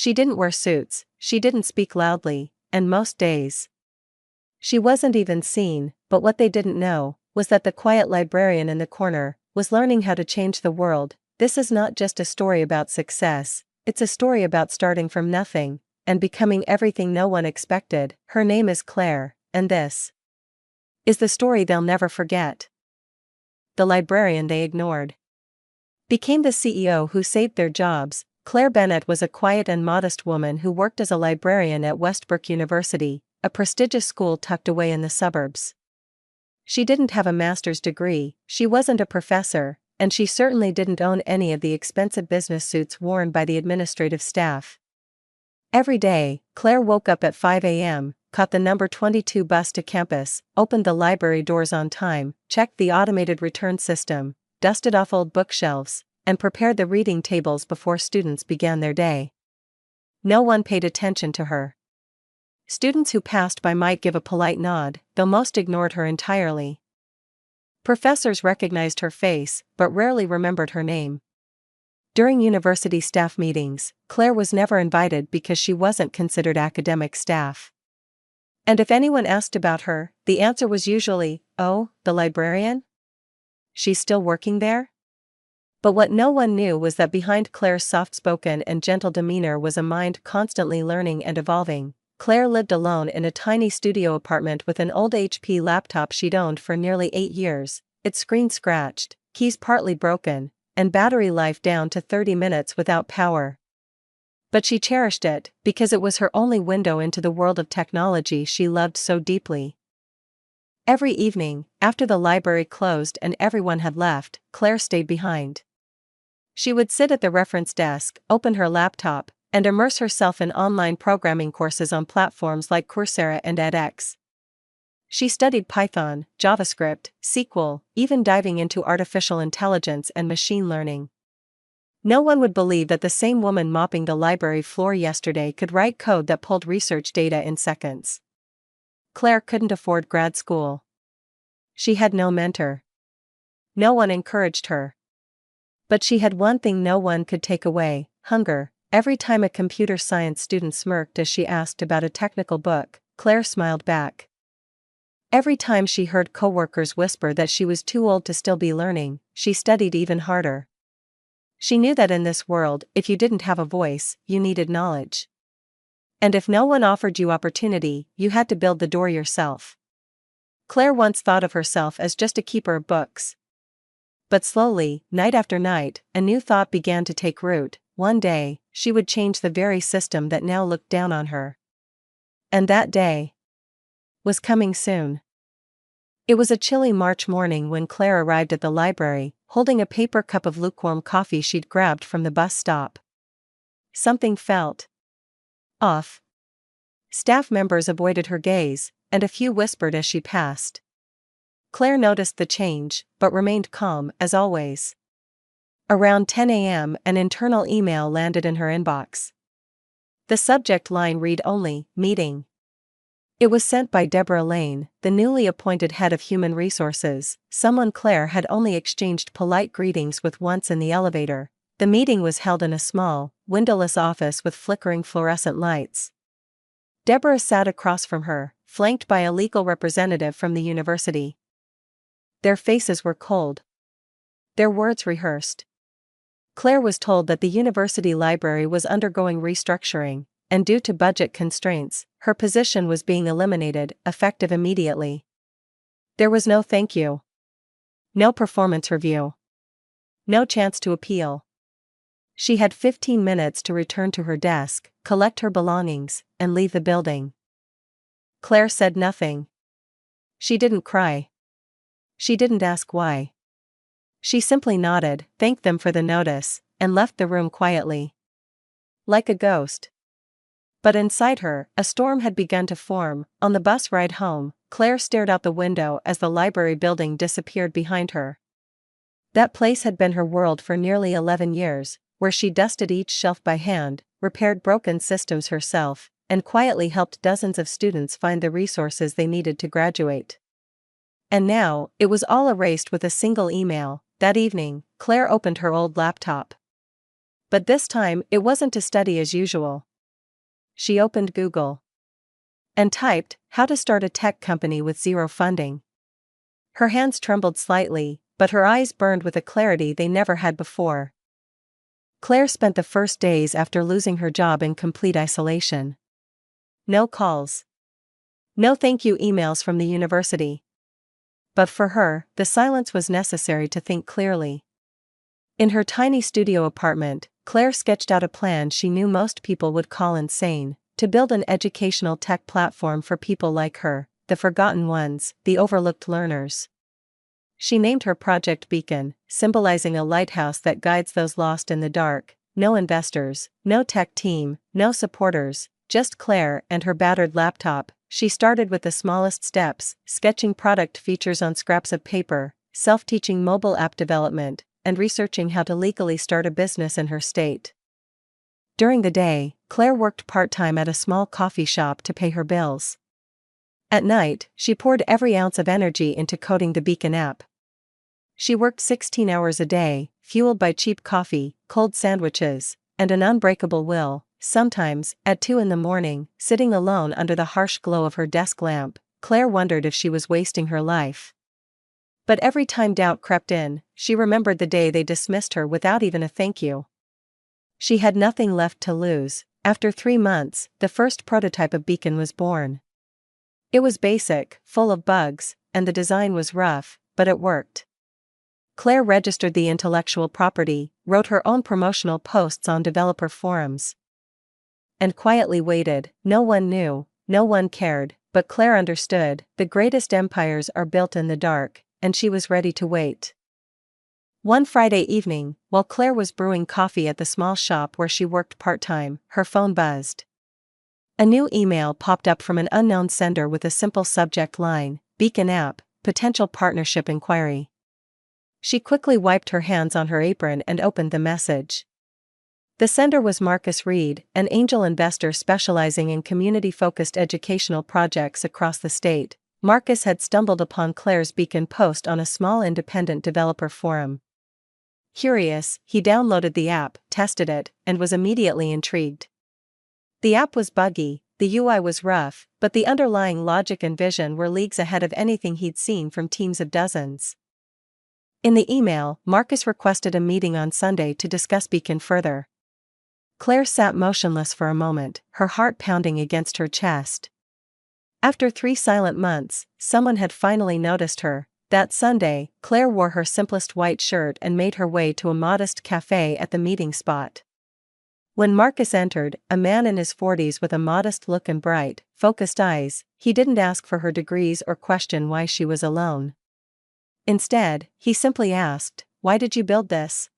She didn't wear suits, she didn't speak loudly, and most days she wasn't even seen, but what they didn't know was that the quiet librarian in the corner was learning how to change the world. This is not just a story about success, it's a story about starting from nothing and becoming everything no one expected. Her name is Claire, and this is the story they'll never forget. The librarian they ignored became the CEO who saved their jobs. Claire Bennett was a quiet and modest woman who worked as a librarian at Westbrook University, a prestigious school tucked away in the suburbs. She didn't have a master's degree, she wasn't a professor, and she certainly didn't own any of the expensive business suits worn by the administrative staff. Every day, Claire woke up at 5 a.m., caught the number 22 bus to campus, opened the library doors on time, checked the automated return system, dusted off old bookshelves, and prepared the reading tables before students began their day. No one paid attention to her. Students who passed by might give a polite nod, though most ignored her entirely. Professors recognized her face, but rarely remembered her name. During university staff meetings, Claire was never invited because she wasn't considered academic staff. And if anyone asked about her, the answer was usually, "Oh, the librarian? She's still working there?" But what no one knew was that behind Claire's soft-spoken and gentle demeanor was a mind constantly learning and evolving. Claire lived alone in a tiny studio apartment with an old HP laptop she'd owned for nearly 8 years, its screen scratched, keys partly broken, and battery life down to 30 minutes without power. But she cherished it, because it was her only window into the world of technology she loved so deeply. Every evening, after the library closed and everyone had left, Claire stayed behind. She would sit at the reference desk, open her laptop, and immerse herself in online programming courses on platforms like Coursera and edX. She studied Python, JavaScript, SQL, even diving into artificial intelligence and machine learning. No one would believe that the same woman mopping the library floor yesterday could write code that pulled research data in seconds. Claire couldn't afford grad school. She had no mentor. No one encouraged her. But she had one thing no one could take away: hunger. Every time a computer science student smirked as she asked about a technical book, Claire smiled back. Every time she heard coworkers whisper that she was too old to still be learning, she studied even harder. She knew that in this world, if you didn't have a voice, you needed knowledge. And if no one offered you opportunity, you had to build the door yourself. Claire once thought of herself as just a keeper of books. But slowly, night after night, a new thought began to take root. One day, she would change the very system that now looked down on her. And that day was coming soon. It was a chilly March morning when Claire arrived at the library, holding a paper cup of lukewarm coffee she'd grabbed from the bus stop. Something felt off. Staff members avoided her gaze, and a few whispered as she passed. Claire noticed the change, but remained calm, as always. Around 10 a.m., an internal email landed in her inbox. The subject line read only, "Meeting." It was sent by Deborah Lane, the newly appointed head of human resources, someone Claire had only exchanged polite greetings with once in the elevator. The meeting was held in a small, windowless office with flickering fluorescent lights. Deborah sat across from her, flanked by a legal representative from the university. Their faces were cold. Their words rehearsed. Claire was told that the university library was undergoing restructuring, and due to budget constraints, her position was being eliminated, effective immediately. There was no thank you. No performance review. No chance to appeal. She had 15 minutes to return to her desk, collect her belongings, and leave the building. Claire said nothing. She didn't cry. She didn't ask why. She simply nodded, thanked them for the notice, and left the room quietly. Like a ghost. But inside her, a storm had begun to form. On the bus ride home, Claire stared out the window as the library building disappeared behind her. That place had been her world for nearly 11 years, where she dusted each shelf by hand, repaired broken systems herself, and quietly helped dozens of students find the resources they needed to graduate. And now, it was all erased with a single email. That evening, Claire opened her old laptop. But this time, it wasn't to study as usual. she opened Google and typed, "How to start a tech company with zero funding." Her hands trembled slightly, but her eyes burned with a clarity they never had before. Claire spent the first days after losing her job in complete isolation. No calls. No thank you emails from the university. But for her, the silence was necessary to think clearly. In her tiny studio apartment, Claire sketched out a plan she knew most people would call insane: to build an educational tech platform for people like her, the forgotten ones, the overlooked learners. She named her project Beacon, symbolizing a lighthouse that guides those lost in the dark. No investors, no tech team, no supporters, just Claire and her battered laptop. She started with the smallest steps, sketching product features on scraps of paper, self-teaching mobile app development, and researching how to legally start a business in her state. During the day, Claire worked part-time at a small coffee shop to pay her bills. At night, she poured every ounce of energy into coding the Beacon app. She worked 16 hours a day, fueled by cheap coffee, cold sandwiches, and an unbreakable will. Sometimes, at 2 a.m, sitting alone under the harsh glow of her desk lamp, Claire wondered if she was wasting her life. But every time doubt crept in, she remembered the day they dismissed her without even a thank you. She had nothing left to lose. After 3 months, the first prototype of Beacon was born. It was basic, full of bugs, and the design was rough, but it worked. Claire registered the intellectual property, wrote her own promotional posts on developer forums, and quietly waited. No one knew, no one cared, but Claire understood: the greatest empires are built in the dark, and she was ready to wait. One Friday evening, while Claire was brewing coffee at the small shop where she worked part-time, her phone buzzed. A new email popped up from an unknown sender with a simple subject line: Beacon app, potential partnership inquiry. She quickly wiped her hands on her apron and opened the message. The sender was Marcus Reed, an angel investor specializing in community-focused educational projects across the state. Marcus had stumbled upon Claire's Beacon post on a small independent developer forum. Curious, he downloaded the app, tested it, and was immediately intrigued. The app was buggy, the UI was rough, but the underlying logic and vision were leagues ahead of anything he'd seen from teams of dozens. In the email, Marcus requested a meeting on Sunday to discuss Beacon further. Claire sat motionless for a moment, her heart pounding against her chest. After 3 silent months, someone had finally noticed her. That Sunday, Claire wore her simplest white shirt and made her way to a modest cafe at the meeting spot. When Marcus entered, a man in his 40s with a modest look and bright, focused eyes, he didn't ask for her degrees or question why she was alone. Instead, he simply asked, "Why did you build this?"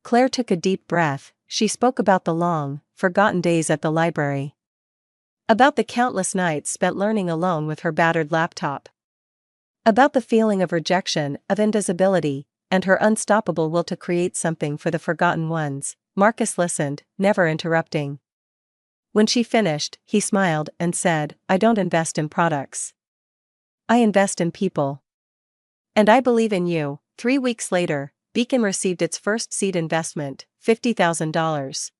Claire took a deep breath. She spoke about the long, forgotten days at the library. About the countless nights spent learning alone with her battered laptop. About the feeling of rejection, of invisibility, and her unstoppable will to create something for the forgotten ones. Marcus listened, never interrupting. When she finished, he smiled and said, "I don't invest in products. I invest in people. And I believe in you." 3 weeks later, Beacon received its first seed investment, $50,000.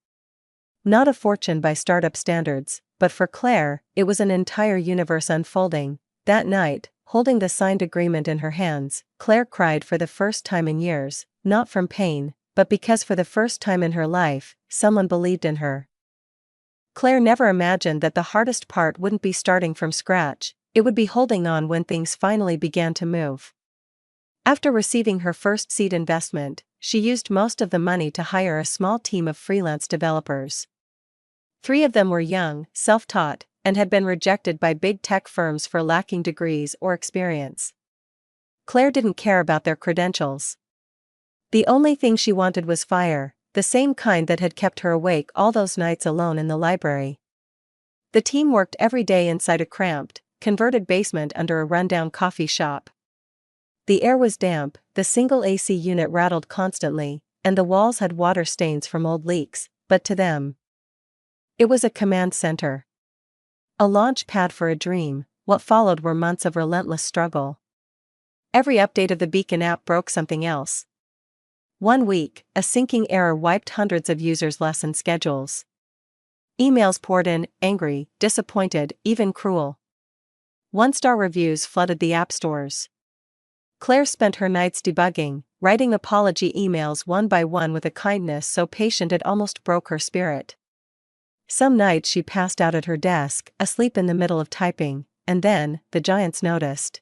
Not a fortune by startup standards, but for Claire, it was an entire universe unfolding. That night, holding the signed agreement in her hands, Claire cried for the first time in years, not from pain, but because for the first time in her life, someone believed in her. Claire never imagined that the hardest part wouldn't be starting from scratch, it would be holding on when things finally began to move. After receiving her first seed investment, she used most of the money to hire a small team of freelance developers. 3 of them were young, self-taught, and had been rejected by big tech firms for lacking degrees or experience. Claire didn't care about their credentials. The only thing she wanted was fire, the same kind that had kept her awake all those nights alone in the library. The team worked every day inside a cramped, converted basement under a rundown coffee shop. The air was damp, the single AC unit rattled constantly, and the walls had water stains from old leaks, but to them, it was a command center. A launch pad for a dream. What followed were months of relentless struggle. Every update of the Beacon app broke something else. One week, a syncing error wiped hundreds of users' lesson schedules. Emails poured in, angry, disappointed, even cruel. One-star reviews flooded the app stores. Claire spent her nights debugging, writing apology emails one by one with a kindness so patient it almost broke her spirit. Some nights she passed out at her desk, asleep in the middle of typing, and then, the giants noticed.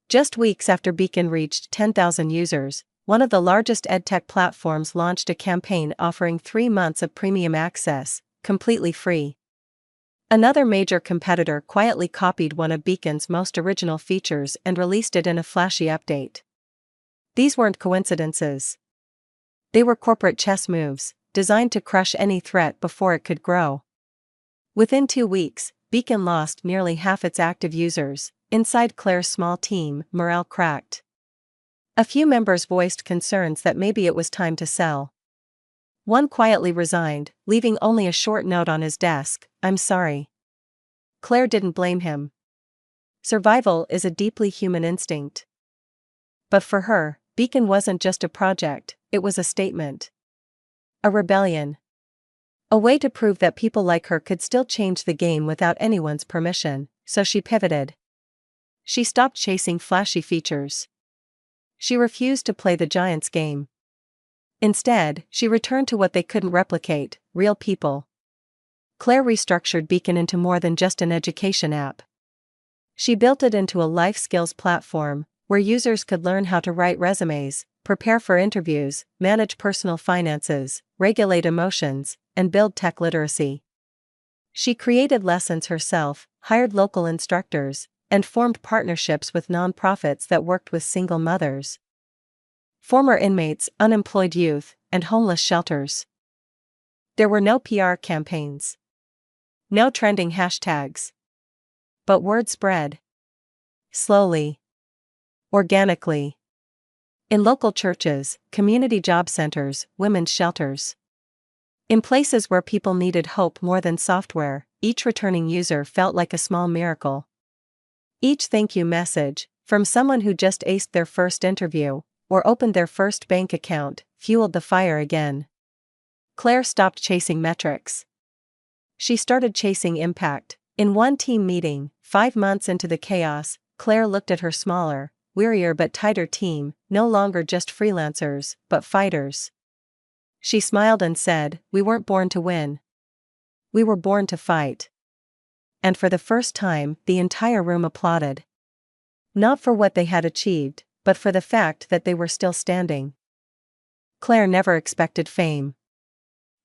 Just weeks after Beacon reached 10,000 users, one of the largest edtech platforms launched a campaign offering 3 months of premium access, completely free. Another major competitor quietly copied one of Beacon's most original features and released it in a flashy update. These weren't coincidences. They were corporate chess moves, designed to crush any threat before it could grow. Within 2 weeks, Beacon lost nearly half its active users. Inside Claire's small team, morale cracked. A few members voiced concerns that maybe it was time to sell. One quietly resigned, leaving only a short note on his desk, "I'm sorry." Claire didn't blame him. Survival is a deeply human instinct. But for her, Beacon wasn't just a project, it was a statement. A rebellion. A way to prove that people like her could still change the game without anyone's permission, so she pivoted. She stopped chasing flashy features. She refused to play the giants' game. Instead, she returned to what they couldn't replicate, real people. Claire restructured Beacon into more than just an education app. She built it into a life skills platform, where users could learn how to write resumes, prepare for interviews, manage personal finances, regulate emotions, and build tech literacy. She created lessons herself, hired local instructors, and formed partnerships with nonprofits that worked with single mothers, former inmates, unemployed youth, and homeless shelters. There were no PR campaigns. No trending hashtags. But word spread. Slowly. Organically. In local churches, community job centers, women's shelters. In places where people needed hope more than software, each returning user felt like a small miracle. Each thank you message, from someone who just aced their first interview, or opened their first bank account, fueled the fire again. Claire stopped chasing metrics. She started chasing impact. In one team meeting, 5 months into the chaos, Claire looked at her smaller, wearier but tighter team, no longer just freelancers, but fighters. She smiled and said, "We weren't born to win. We were born to fight." And for the first time, the entire room applauded. Not for what they had achieved, but for the fact that they were still standing. Claire never expected fame.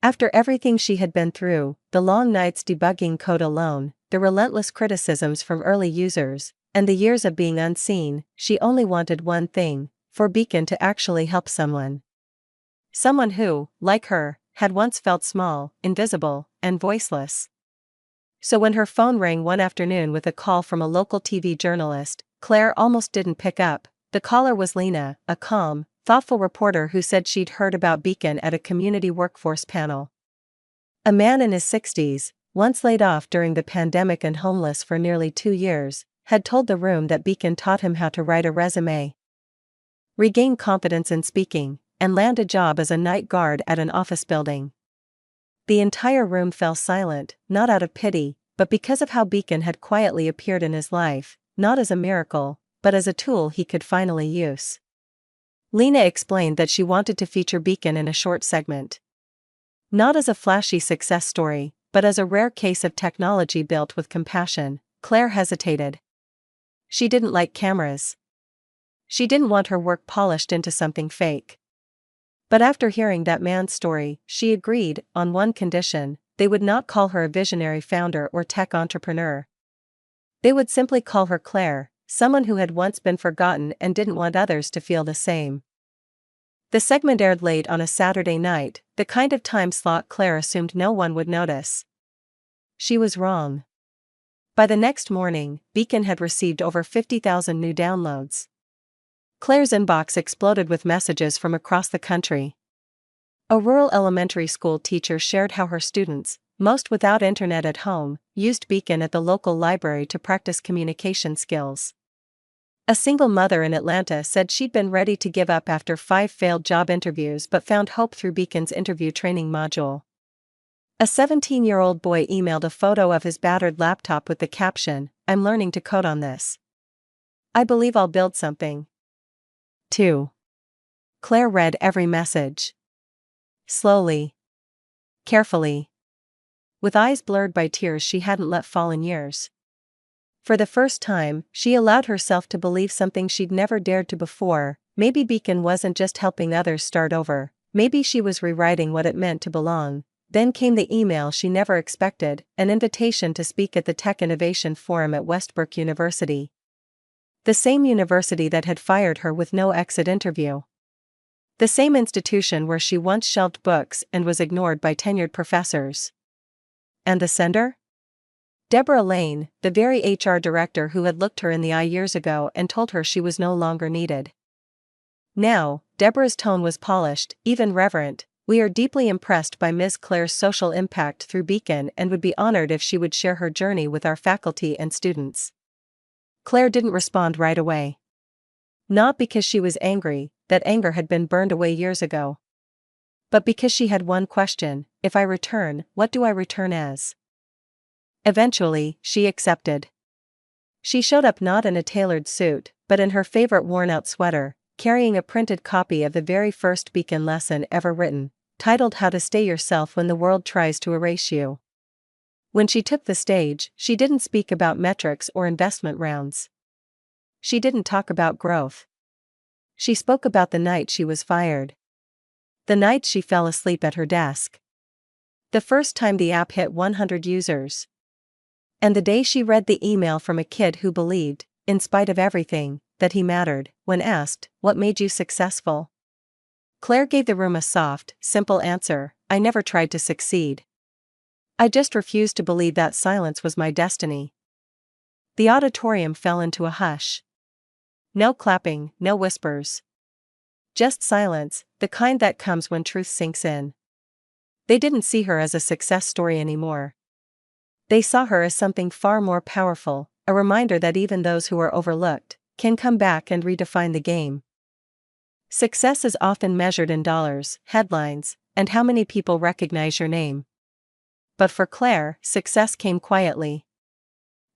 After everything she had been through, the long nights debugging code alone, the relentless criticisms from early users, and the years of being unseen, she only wanted one thing: for Beacon to actually help someone. Someone who, like her, had once felt small, invisible, and voiceless. So when her phone rang one afternoon with a call from a local TV journalist, Claire almost didn't pick up. The caller was Lena, a calm, thoughtful reporter who said she'd heard about Beacon at a community workforce panel. A man in his 60s, once laid off during the pandemic and homeless for nearly 2 years, had told the room that Beacon taught him how to write a resume, regain confidence in speaking, and land a job as a night guard at an office building. The entire room fell silent, not out of pity, but because of how Beacon had quietly appeared in his life, not as a miracle, but as a tool he could finally use. Lena explained that she wanted to feature Beacon in a short segment. Not as a flashy success story, but as a rare case of technology built with compassion. Claire hesitated. She didn't like cameras. She didn't want her work polished into something fake. But after hearing that man's story, she agreed, on one condition: they would not call her a visionary founder or tech entrepreneur. They would simply call her Claire, someone who had once been forgotten and didn't want others to feel the same. The segment aired late on a Saturday night, the kind of time slot Claire assumed no one would notice. She was wrong. By the next morning, Beacon had received over 50,000 new downloads. Claire's inbox exploded with messages from across the country. A rural elementary school teacher shared how her students, most without internet at home, used Beacon at the local library to practice communication skills. A single mother in Atlanta said she'd been ready to give up after 5 failed job interviews but found hope through Beacon's interview training module. A 17-year-old boy emailed a photo of his battered laptop with the caption, "I'm learning to code on this. I believe I'll build something." 2. Claire read every message. Slowly. Carefully. With eyes blurred by tears she hadn't let fall in years. For the first time, she allowed herself to believe something she'd never dared to before. Maybe Beacon wasn't just helping others start over, maybe she was rewriting what it meant to belong. Then came the email she never expected, an invitation to speak at the Tech Innovation Forum at Westbrook University. The same university that had fired her with no exit interview. The same institution where she once shelved books and was ignored by tenured professors. And the sender? Deborah Lane, the very HR director who had looked her in the eye years ago and told her she was no longer needed. Now, Deborah's tone was polished, even reverent. "We are deeply impressed by Ms. Claire's social impact through Beacon and would be honored if she would share her journey with our faculty and students." Claire didn't respond right away. Not because she was angry, that anger had been burned away years ago. But because she had one question: if I return, what do I return as? Eventually, she accepted. She showed up not in a tailored suit, but in her favorite worn-out sweater, carrying a printed copy of the very first Beacon lesson ever written, titled "How to Stay Yourself When the World Tries to Erase You." When she took the stage, she didn't speak about metrics or investment rounds. She didn't talk about growth. She spoke about the night she was fired. The night she fell asleep at her desk. The first time the app hit 100 users. And the day she read the email from a kid who believed, in spite of everything, that he mattered. When asked, "What made you successful?" Claire gave the room a soft, simple answer: "I never tried to succeed. I just refused to believe that silence was my destiny." The auditorium fell into a hush. No clapping, no whispers. Just silence, the kind that comes when truth sinks in. They didn't see her as a success story anymore. They saw her as something far more powerful, a reminder that even those who are overlooked can come back and redefine the game. Success is often measured in dollars, headlines, and how many people recognize your name. But for Claire, success came quietly.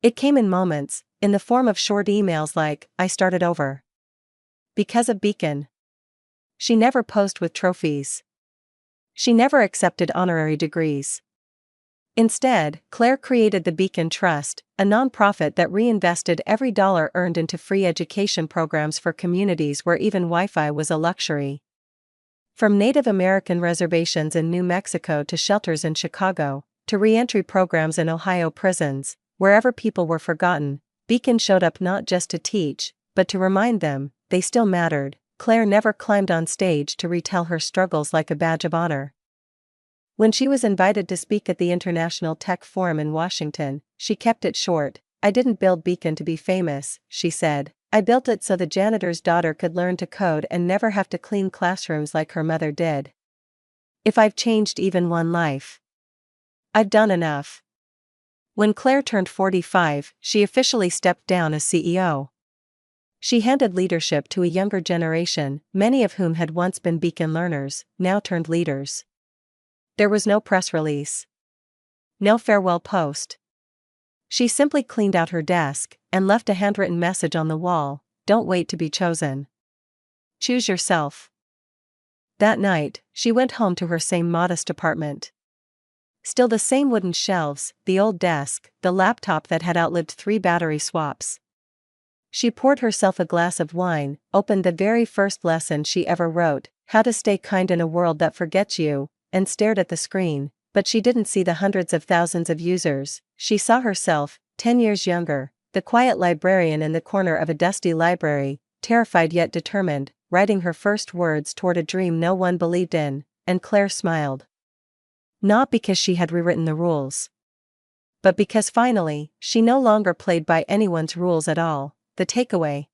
It came in moments, in the form of short emails like, "I started over because of Beacon." She never posed with trophies. She never accepted honorary degrees. Instead, Claire created the Beacon Trust, a nonprofit that reinvested every dollar earned into free education programs for communities where even Wi-Fi was a luxury. From Native American reservations in New Mexico to shelters in Chicago, to re-entry programs in Ohio prisons, wherever people were forgotten, Beacon showed up not just to teach, but to remind them they still mattered. Claire never climbed on stage to retell her struggles like a badge of honor. When she was invited to speak at the International Tech Forum in Washington, she kept it short. "I didn't build Beacon to be famous," she said. "I built it so the janitor's daughter could learn to code and never have to clean classrooms like her mother did. If I've changed even one life, I've done enough." When Claire turned 45, she officially stepped down as CEO. She handed leadership to a younger generation, many of whom had once been Beacon learners, now turned leaders. There was no press release. No farewell post. She simply cleaned out her desk and left a handwritten message on the wall: "Don't wait to be chosen. Choose yourself." That night, she went home to her same modest apartment. Still the same wooden shelves, the old desk, the laptop that had outlived 3 battery swaps. She poured herself a glass of wine, opened the very first lesson she ever wrote, "How to Stay Kind in a World That Forgets You," and stared at the screen. But she didn't see the hundreds of thousands of users. She saw herself, 10 years younger, the quiet librarian in the corner of a dusty library, terrified yet determined, writing her first words toward a dream no one believed in. And Claire smiled. Not because she had rewritten the rules, but because finally, she no longer played by anyone's rules at all. The takeaway: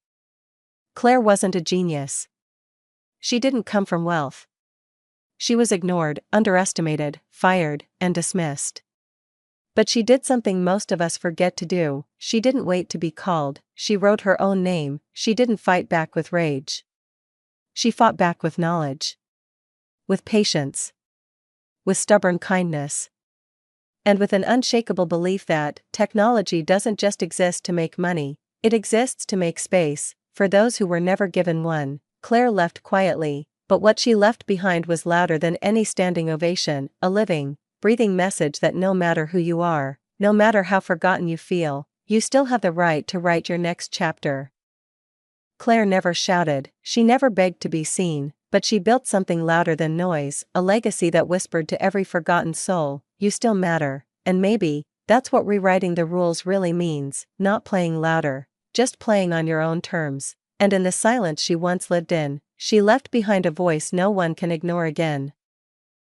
Claire wasn't a genius. She didn't come from wealth. She was ignored, underestimated, fired, and dismissed. But she did something most of us forget to do. She didn't wait to be called. She wrote her own name. She didn't fight back with rage. She fought back with knowledge. With patience. With stubborn kindness. And with an unshakable belief that technology doesn't just exist to make money, it exists to make space for those who were never given one, Claire left quietly, but what she left behind was louder than any standing ovation, a living, breathing message that no matter who you are, no matter how forgotten you feel, you still have the right to write your next chapter. Claire never shouted, she never begged to be seen, but she built something louder than noise, a legacy that whispered to every forgotten soul, you still matter. And maybe that's what rewriting the rules really means, not playing louder, just playing on your own terms. And in the silence she once lived in, she left behind a voice no one can ignore again.